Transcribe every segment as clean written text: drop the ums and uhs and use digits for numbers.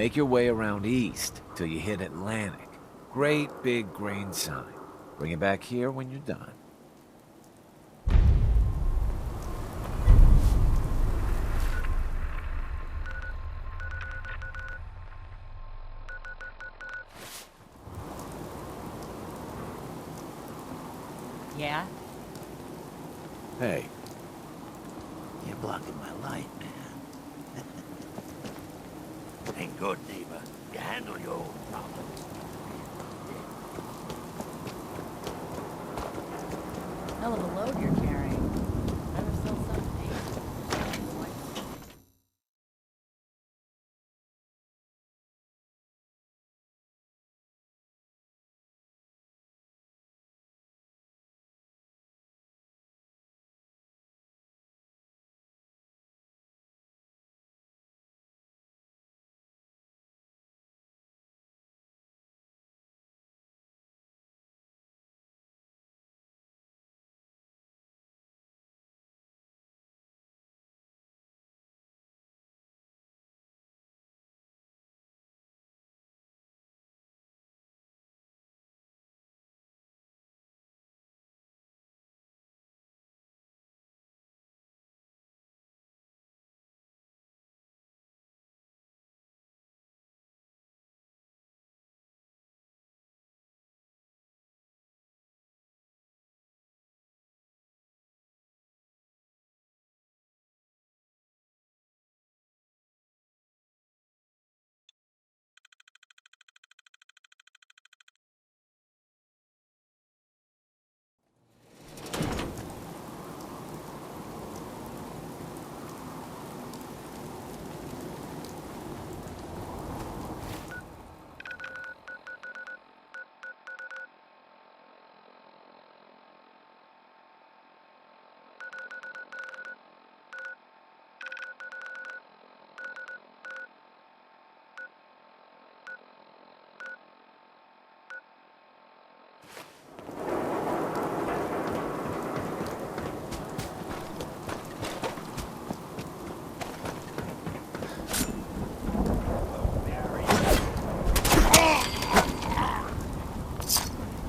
Make your way around east till you hit Atlantic. Great big green sign. Bring it back here when you're done. Yeah? Hey, You're blocking my light, man. Ain't good, neighbor. You handle your own problems. Hell of a load you're carrying. Better sell something.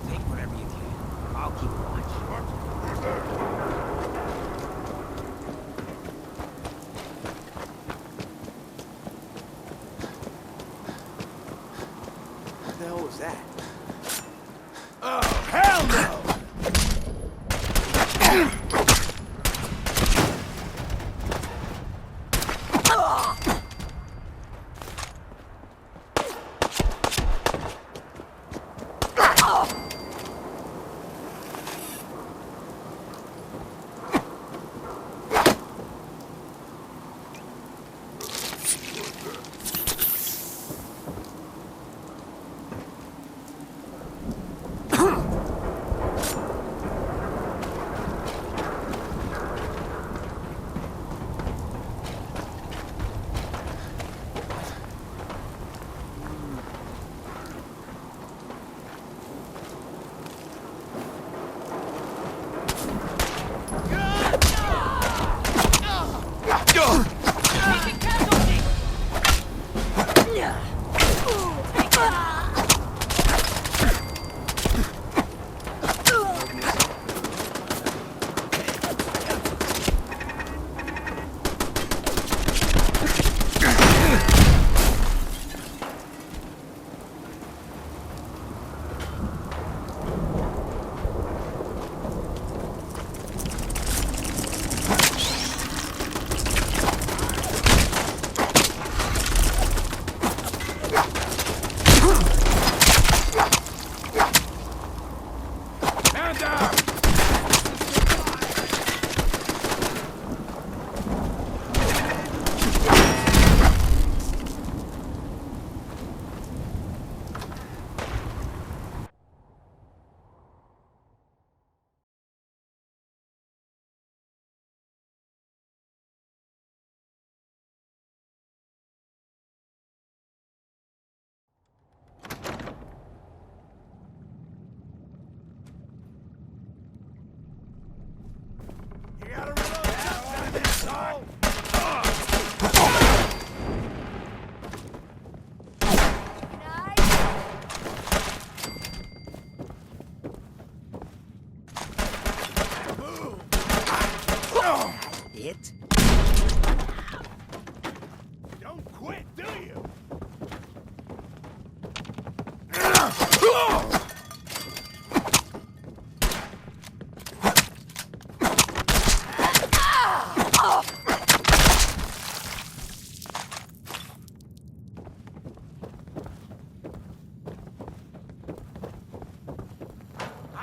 Take whatever you can. I'll keep watch. What the hell was that? Oh, hell no!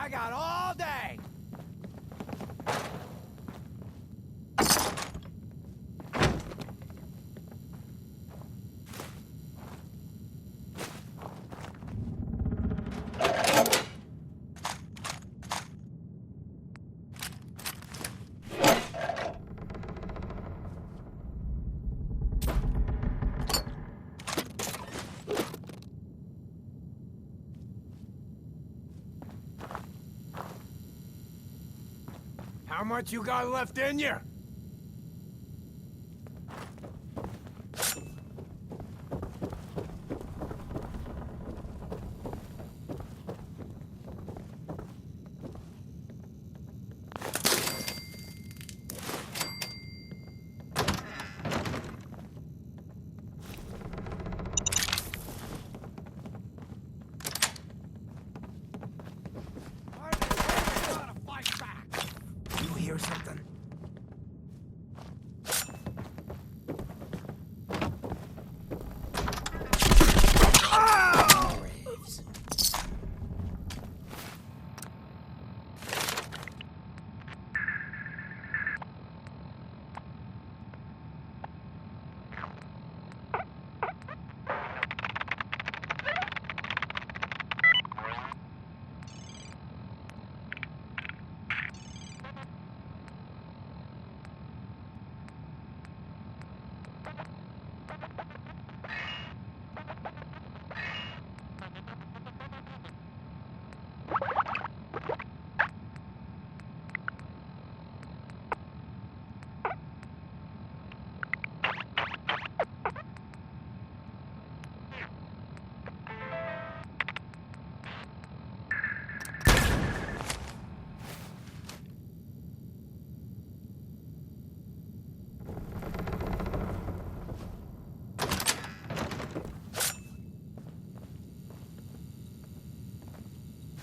I got all day! How much you got left in you? You hear something? Graves.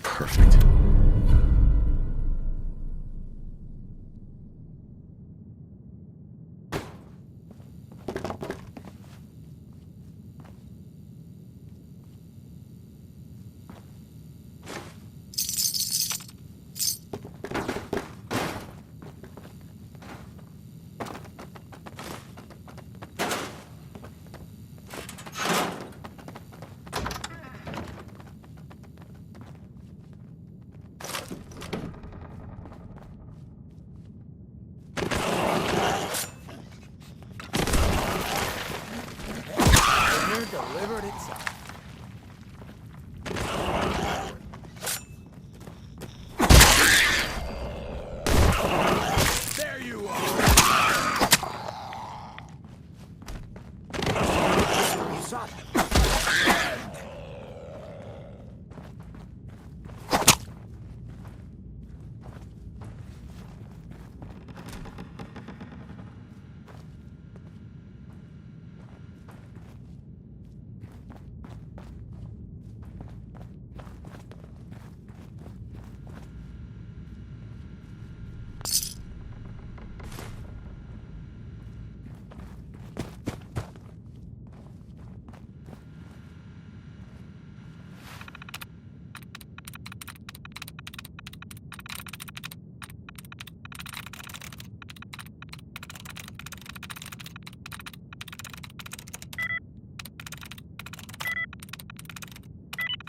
Perfect. Delivered itself. There you are! You saw that?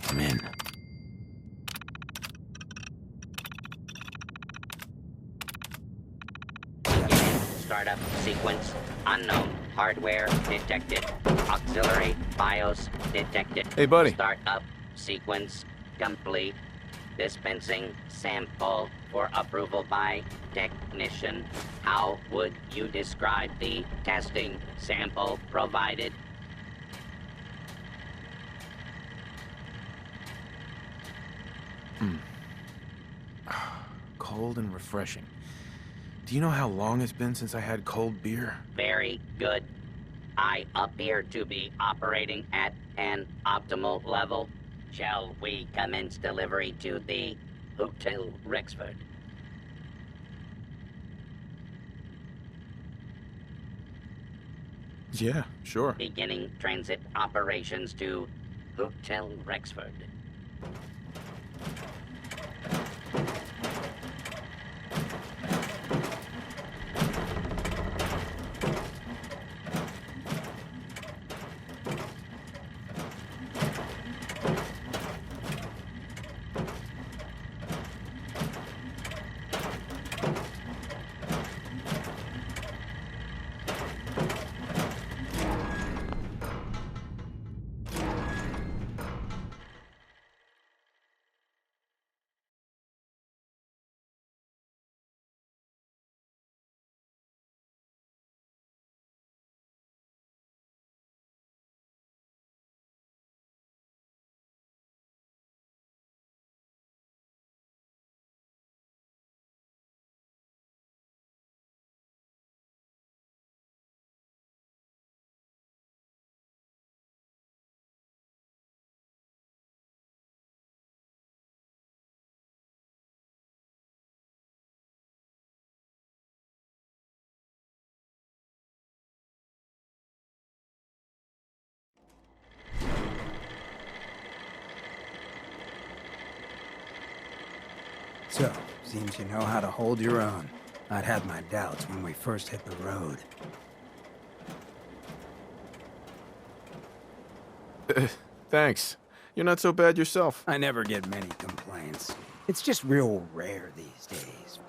I'm in. Startup sequence unknown. Hardware detected. Auxiliary BIOS detected. Hey, buddy. Startup sequence complete. Dispensing sample for approval by technician. How would you describe the testing sample provided? Cold and refreshing. Do you know how long it's been since I had cold beer? Very good. I appear to be operating at an optimal level. Shall we commence delivery to the Hotel Rexford? Yeah, sure. Beginning transit operations to Hotel Rexford. So, seems you know how to hold your own. I'd had my doubts when we first hit the road. Thanks. You're not so bad yourself. I never get many complaints. It's just real rare these days.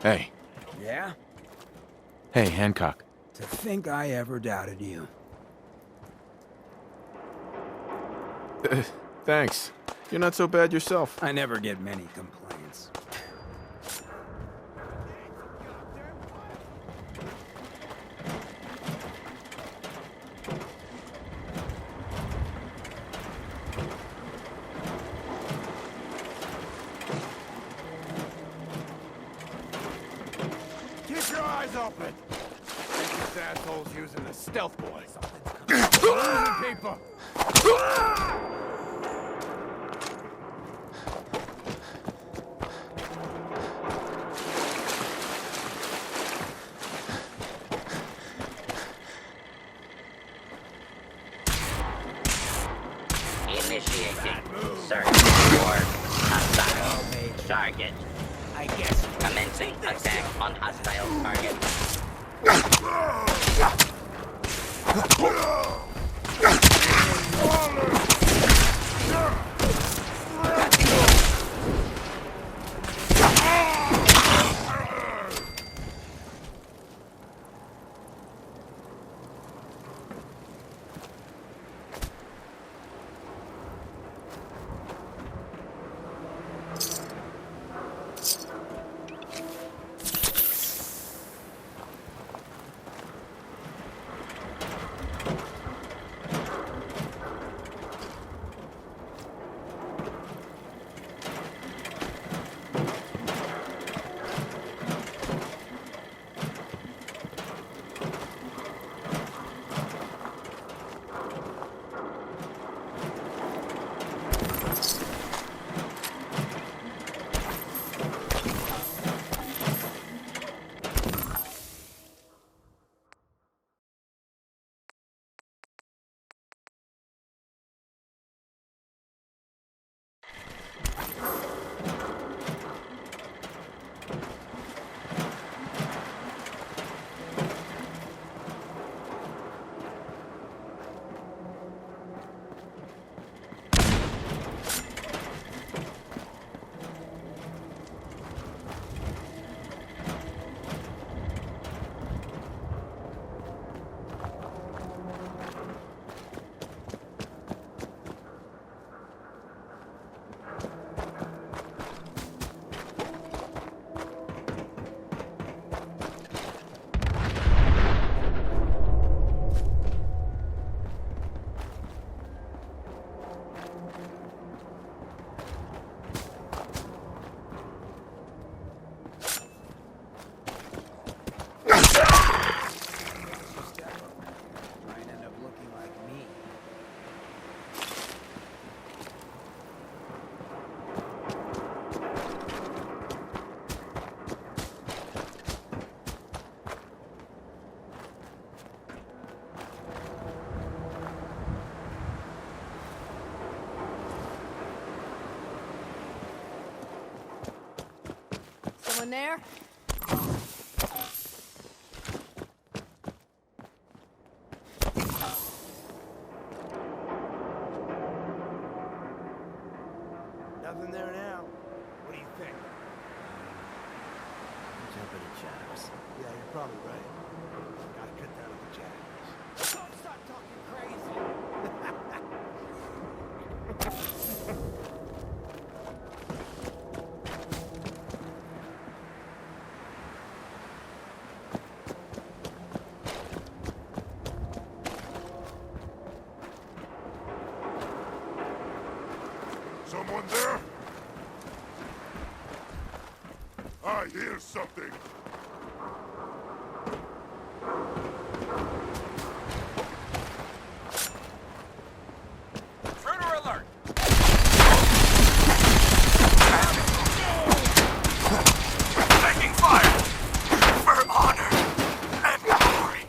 Hey. Yeah? Hey, Hancock. To think I ever doubted you. Thanks. You're not so bad yourself. I never get many complaints. Keep your eyes open! Think this asshole's using a stealth boy. Something's coming. People! Initiating search for hostile target. I guess. Commencing attack on hostile target. Someone there? something! Intruder alert! Taking fire! For honor and glory!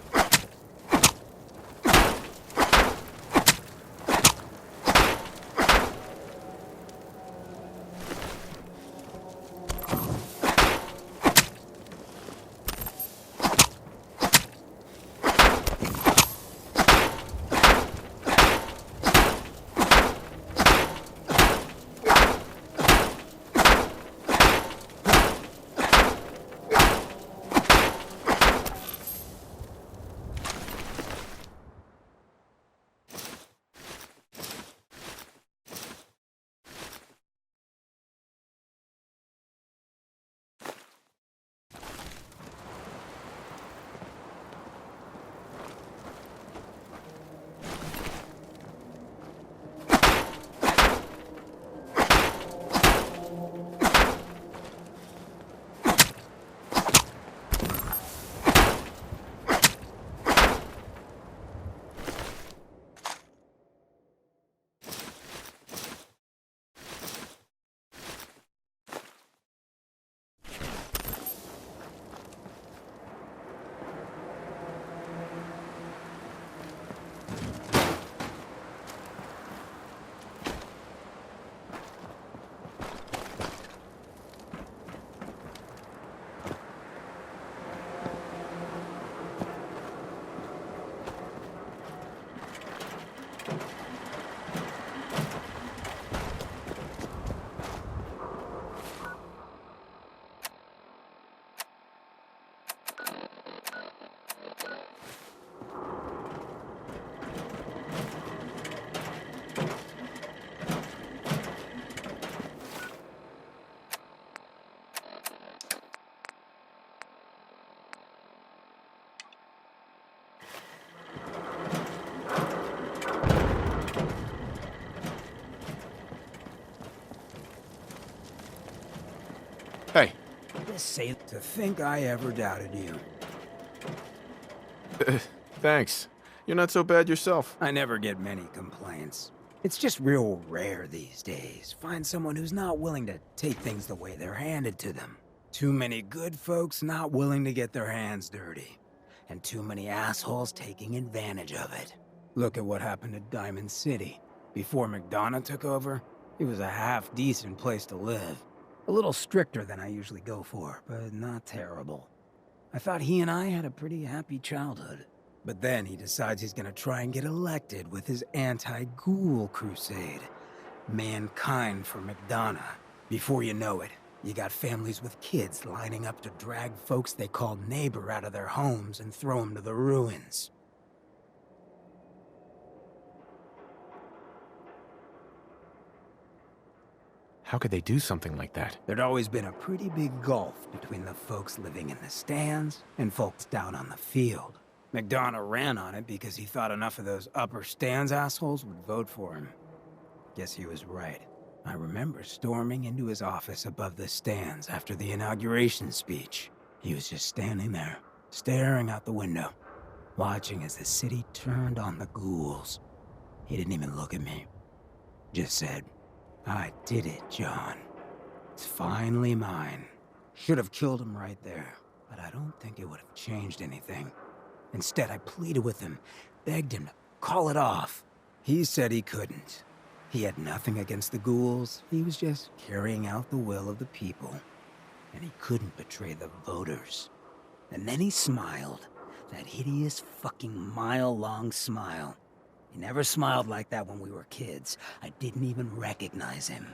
Hey, Just say to think I ever doubted you. thanks. You're not so bad yourself. I never get many complaints. It's just real rare these days. Find someone who's not willing to take things the way they're handed to them. Too many good folks not willing to get their hands dirty. And too many assholes taking advantage of it. Look at what happened to Diamond City. Before McDonough took over, it was a half-decent place to live. A little stricter than I usually go for, but not terrible. I thought he and I had a pretty happy childhood. But then he decides he's gonna try and get elected with his anti-ghoul crusade. Mankind for McDonough. Before you know it, you got families with kids lining up to drag folks they called neighbor out of their homes and throw them to the ruins. How could they do something like that? There'd always been a pretty big gulf between the folks living in the stands and folks down on the field. McDonough ran on it because he thought enough of those upper stands assholes would vote for him. Guess he was right. I remember storming into his office above the stands after the inauguration speech. He was just standing there, staring out the window, watching as the city turned on the ghouls. He didn't even look at me. Just said, "I did it, John. It's finally mine." Should have killed him right there, but I don't think it would have changed anything. Instead, I pleaded with him, begged him to call it off. He said he couldn't. He had nothing against the ghouls. He was just carrying out the will of the people. And he couldn't betray the voters. And then he smiled. That hideous fucking mile-long smile. He never smiled like that when we were kids. I didn't even recognize him.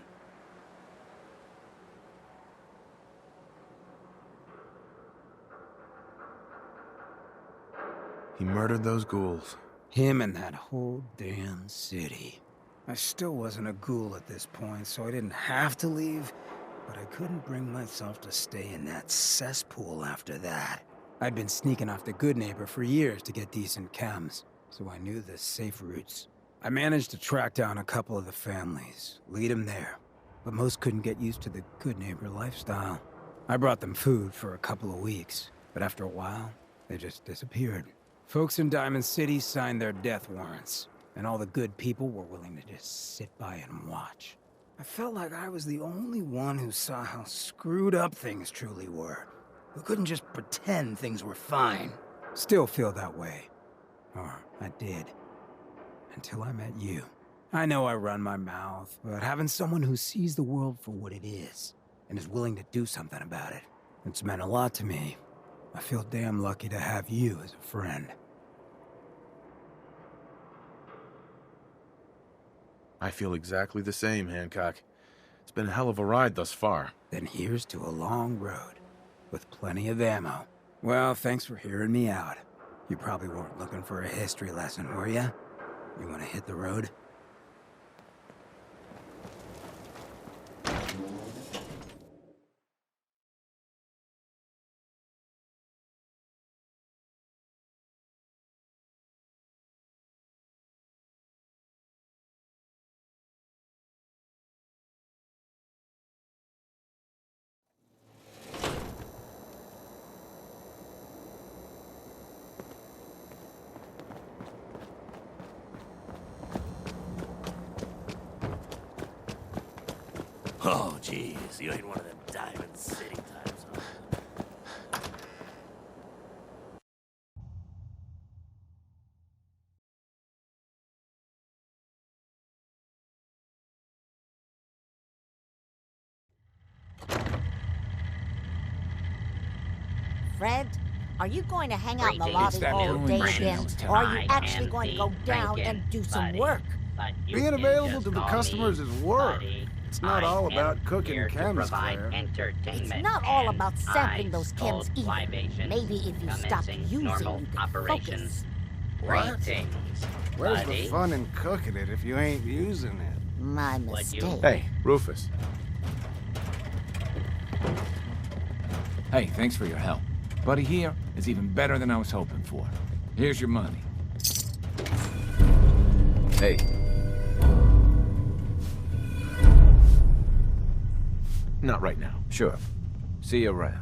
He murdered those ghouls. Him and that whole damn city. I still wasn't a ghoul at this point, so I didn't have to leave, but I couldn't bring myself to stay in that cesspool after that. I'd been sneaking off the Good Neighbor for years to get decent chems, so I knew the safe routes. I managed to track down a couple of the families, lead them there, but most couldn't get used to the Good Neighbor lifestyle. I brought them food for a couple of weeks, but after a while, they just disappeared. Folks in Diamond City signed their death warrants, and all the good people were willing to just sit by and watch. I felt like I was the only one who saw how screwed up things truly were, who couldn't just pretend things were fine. Still feel that way. Or I did. Until I met you. I know I run my mouth, but having someone who sees the world for what it is, and is willing to do something about it, it's meant a lot to me. I feel damn lucky to have you as a friend. I feel exactly the same, Hancock. It's been a hell of a ride thus far. Then here's to a long road, with plenty of ammo. Well, thanks for hearing me out. You probably weren't looking for a history lesson, were ya? You want to hit the road? Oh, jeez, you ain't one of them Diamond City types, huh? Fred, are you going to hang out in the lobby that all blue day and again? green. Or are you I actually am going to the go down Franken and do some buddy. work? But you Being can available just to the call customers me is work. Buddy. It's not I all am about cooking here to chems, provide Claire. entertainment It's not all and about sampling those ice chems cold either. libations, Maybe if you stop commencing using, normal you can operations. focus. What? Greetings, Where's buddy. the fun in cooking it if you ain't using it? My Would mistake. you- Hey, Rufus. Hey, thanks for your help. Buddy here is even better than I was hoping for. Here's your money. Hey. Not right now. Sure. See you around.